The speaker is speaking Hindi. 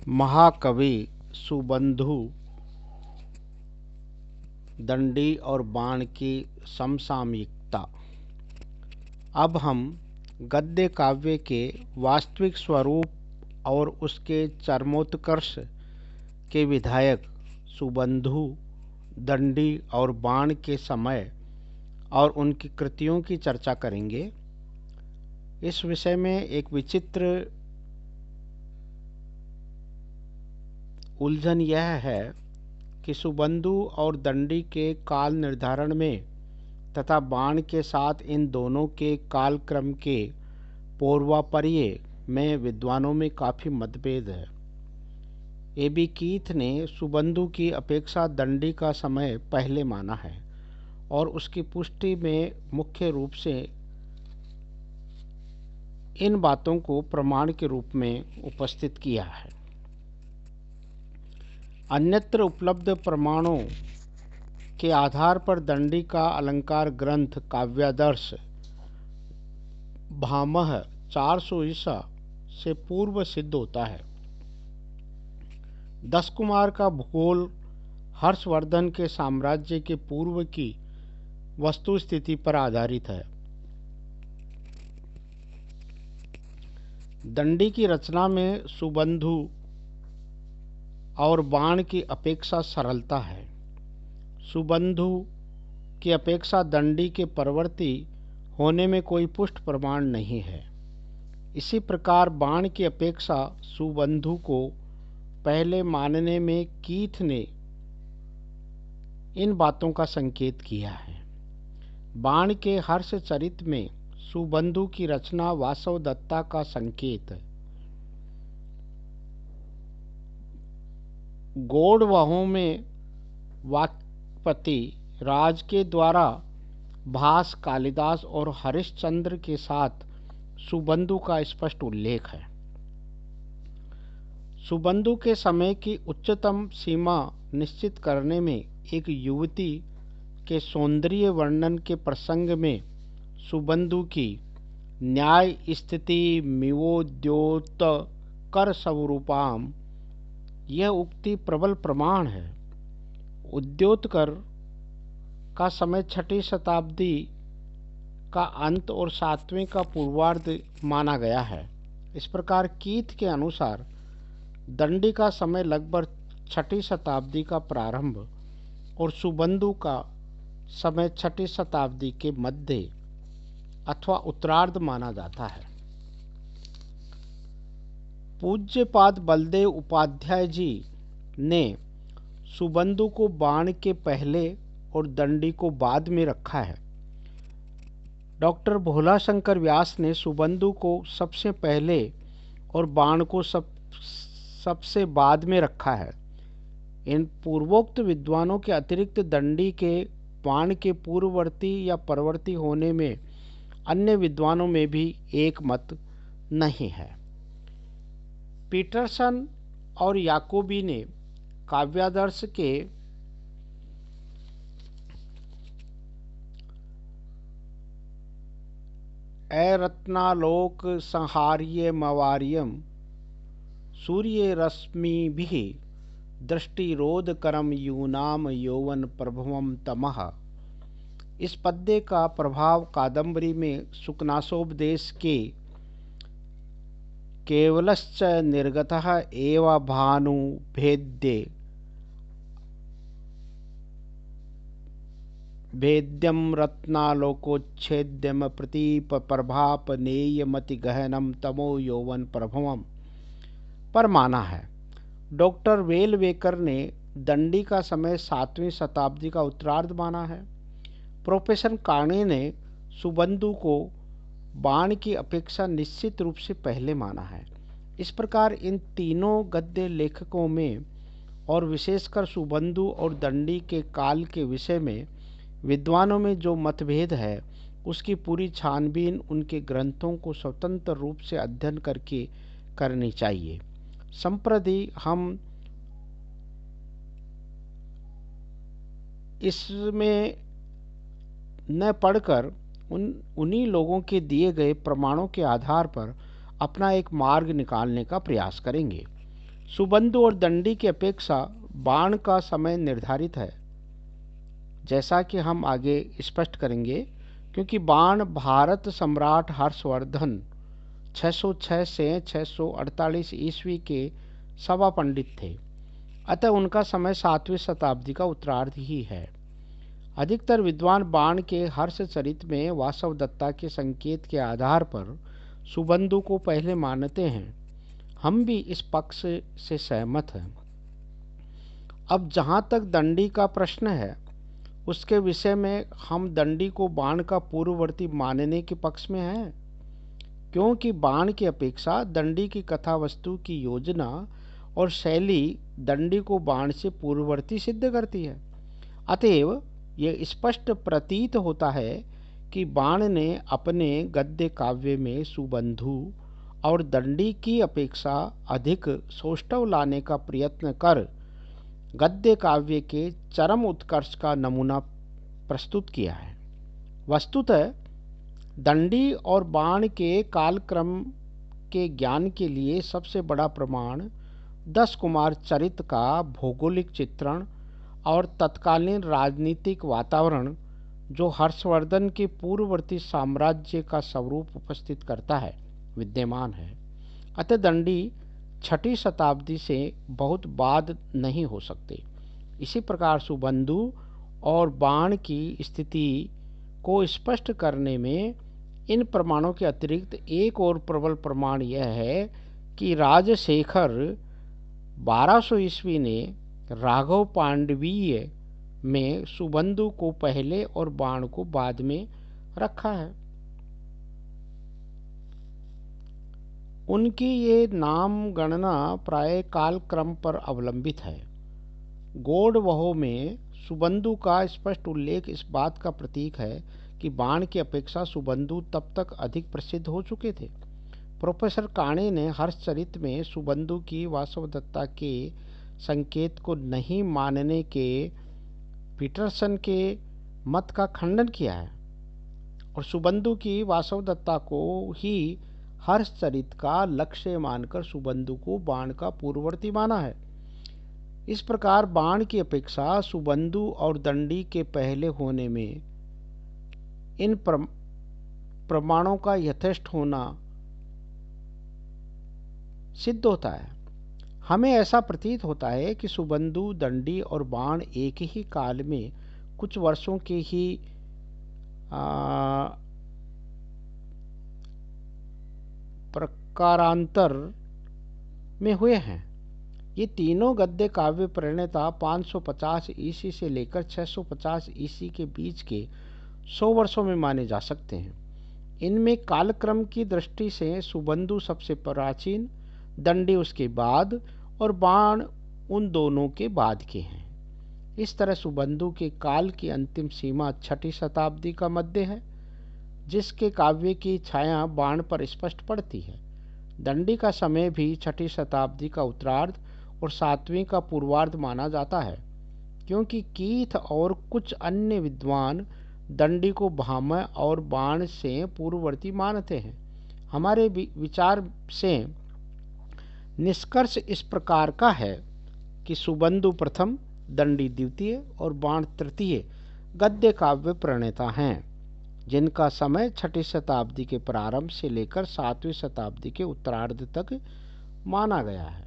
महाकवि सुबंधु दंडी और बाण की समसामयिकता। अब हम गद्य काव्य के वास्तविक स्वरूप और उसके चरमोत्कर्ष के विधायक सुबंधु दंडी और बाण के समय और उनकी कृतियों की चर्चा करेंगे। इस विषय में एक विचित्र उलझन यह है कि सुबंधु और दंडी के काल निर्धारण में तथा बाण के साथ इन दोनों के कालक्रम के पूर्वापर्य में विद्वानों में काफ़ी मतभेद है। ए.बी. कीथ ने सुबंधु की अपेक्षा दंडी का समय पहले माना है और उसकी पुष्टि में मुख्य रूप से इन बातों को प्रमाण के रूप में उपस्थित किया है। अन्यत्र उपलब्ध प्रमाणों के आधार पर दंडी का अलंकार ग्रंथ काव्यादर्श भामह 400 ईसा से पूर्व सिद्ध होता है। दस कुमार का भूगोल हर्षवर्धन के साम्राज्य के पूर्व की वस्तु स्थिति पर आधारित है। दंडी की रचना में सुबंधु और बाण की अपेक्षा सरलता है। सुबंधु की अपेक्षा दंडी के परवर्ती होने में कोई पुष्ट प्रमाण नहीं है। इसी प्रकार बाण की अपेक्षा सुबंधु को पहले मानने में कीथ ने इन बातों का संकेत किया है। बाण के हर्ष चरित में सुबंधु की रचना वासवदत्ता का संकेत है। गौड़वहों में वाक्पति राज के द्वारा भास, कालिदास और हरिश्चंद्र के साथ सुबंधु का स्पष्ट उल्लेख है। सुबंधु के समय की उच्चतम सीमा निश्चित करने में एक युवती के सौंदर्य वर्णन के प्रसंग में सुबंधु की न्याय स्थिति मिवोद्योत कर स्वरूपाम यह उक्ति प्रबल प्रमाण है। उद्योतकर का समय 6वीं शताब्दी का अंत और 7वीं का पूर्वार्ध माना गया है। इस प्रकार कीथ के अनुसार दंडी का समय लगभग 6वीं शताब्दी का प्रारंभ और सुबंधु का समय 6वीं शताब्दी के मध्य अथवा उत्तरार्ध माना जाता है। पूज्यपाद बलदेव उपाध्याय जी ने सुबंधु को बाण के पहले और दंडी को बाद में रखा है। डॉक्टर भोलाशंकर व्यास ने सुबंधु को सबसे पहले और बाण को सबसे बाद में रखा है। इन पूर्वोक्त विद्वानों के अतिरिक्त दंडी के बाण के पूर्ववर्ती या परवर्ती होने में अन्य विद्वानों में भी एक मत नहीं है। पीटरसन और याकोबी ने काव्यादर्श के रत्नालोक संहार्यमवार्यम सूर्य रश्मिभिः दृष्टिरोधकरम यूनाम यौवन प्रभवम तमः इस पद्य का प्रभाव कादंबरी में सुकनासोपदेश के केवलश्च निर्गतः एव भानु भेद्यम रत्नालोकोच्छेद्यम प्रतीप प्रभापनेयमति गहनम तमो यौवन प्रभवम पर माना है। डॉक्टर वेलवेकर ने दंडी का समय 7वीं शताब्दी का उत्तरार्ध माना है। प्रोफेसर काणे ने सुबंधु को बाण की अपेक्षा निश्चित रूप से पहले माना है। इस प्रकार इन तीनों गद्य लेखकों में और विशेषकर सुबंधु और दंडी के काल के विषय में विद्वानों में जो मतभेद है उसकी पूरी छानबीन उनके ग्रंथों को स्वतंत्र रूप से अध्ययन करके करनी चाहिए। संप्रति हम इसमें न पढ़कर उन्हीं लोगों के दिए गए प्रमाणों के आधार पर अपना एक मार्ग निकालने का प्रयास करेंगे। सुबंधु और दंडी की अपेक्षा बाण का समय निर्धारित है, जैसा कि हम आगे स्पष्ट करेंगे, क्योंकि बाण भारत सम्राट हर्षवर्धन 606 से 648 ईस्वी के सभा पंडित थे, अतः उनका समय 7वीं शताब्दी का उत्तरार्ध ही है। अधिकतर विद्वान बाण के हर्षचरित में वासवदत्ता के संकेत के आधार पर सुबंधु को पहले मानते हैं। हम भी इस पक्ष से सहमत हैं। अब जहाँ तक दंडी का प्रश्न है, उसके विषय में हम दंडी को बाण का पूर्ववर्ती मानने के पक्ष में हैं, क्योंकि बाण की अपेक्षा दंडी की कथा वस्तु की योजना और शैली दंडी को बाण से पूर्ववर्ती सिद्ध करती है। अतएव यह स्पष्ट प्रतीत होता है कि बाण ने अपने गद्य काव्य में सुबंधु और दंडी की अपेक्षा अधिक सौष्ठव लाने का प्रयत्न कर गद्य काव्य के चरम उत्कर्ष का नमूना प्रस्तुत किया है। वस्तुतः दंडी और बाण के कालक्रम के ज्ञान के लिए सबसे बड़ा प्रमाण 10 कुमार चरित का भौगोलिक चित्रण और तत्कालीन राजनीतिक वातावरण, जो हर्षवर्धन के पूर्ववर्ती साम्राज्य का स्वरूप उपस्थित करता है, विद्यमान है। अतः दंडी 6ठी शताब्दी से बहुत बाद नहीं हो सकते। इसी प्रकार सुबंधु और बाण की स्थिति को स्पष्ट करने में इन प्रमाणों के अतिरिक्त एक और प्रबल प्रमाण यह है कि राजशेखर 1200 ईस्वी ने राघव पांडवीय में सुबंधु को पहले और बाण को बाद में रखा है। उनकी ये नाम गणना प्राय कालक्रम पर अवलंबित है। गौड़वह में सुबंधु का स्पष्ट उल्लेख इस बात का प्रतीक है कि बाण की अपेक्षा सुबंधु तब तक अधिक प्रसिद्ध हो चुके थे। प्रोफेसर काणे ने हर्षचरित में सुबंधु की वासवदत्ता के संकेत को नहीं मानने के पीटरसन के मत का खंडन किया है और सुबंधु की वासवदत्ता को ही हर्षचरित का लक्ष्य मानकर सुबंधु को बाण का पूर्ववर्ती माना है। इस प्रकार बाण की अपेक्षा सुबंधु और दंडी के पहले होने में इन प्रमाणों का यथेष्ट होना सिद्ध होता है। हमें ऐसा प्रतीत होता है कि सुबंधु, दंडी और बाण एक ही काल में कुछ वर्षों के ही प्रकारांतर में हुए हैं। ये तीनों गद्य काव्य प्रणेता 550 ईसी से लेकर 650 ईसी के बीच के 100 वर्षों में माने जा सकते हैं। इनमें कालक्रम की दृष्टि से सुबंधु सबसे प्राचीन, दंडी उसके बाद और बाण उन दोनों के बाद के हैं। इस तरह सुबंधु के काल की अंतिम सीमा 6ठी शताब्दी का मध्य है, जिसके काव्य की छाया बाण पर स्पष्ट पड़ती है। दंडी का समय भी 6ठी शताब्दी का उत्तरार्ध और 7वीं का पूर्वार्ध माना जाता है, क्योंकि कीथ और कुछ अन्य विद्वान दंडी को भामह और बाण से पूर्ववर्ती मानते हैं। हमारे विचार से निष्कर्ष इस प्रकार का है कि सुबंधु प्रथम, दंडी द्वितीय और बाण तृतीय गद्य काव्य प्रणेता हैं, जिनका समय 6ठी शताब्दी के प्रारंभ से लेकर 7वीं शताब्दी के उत्तरार्ध तक माना गया है।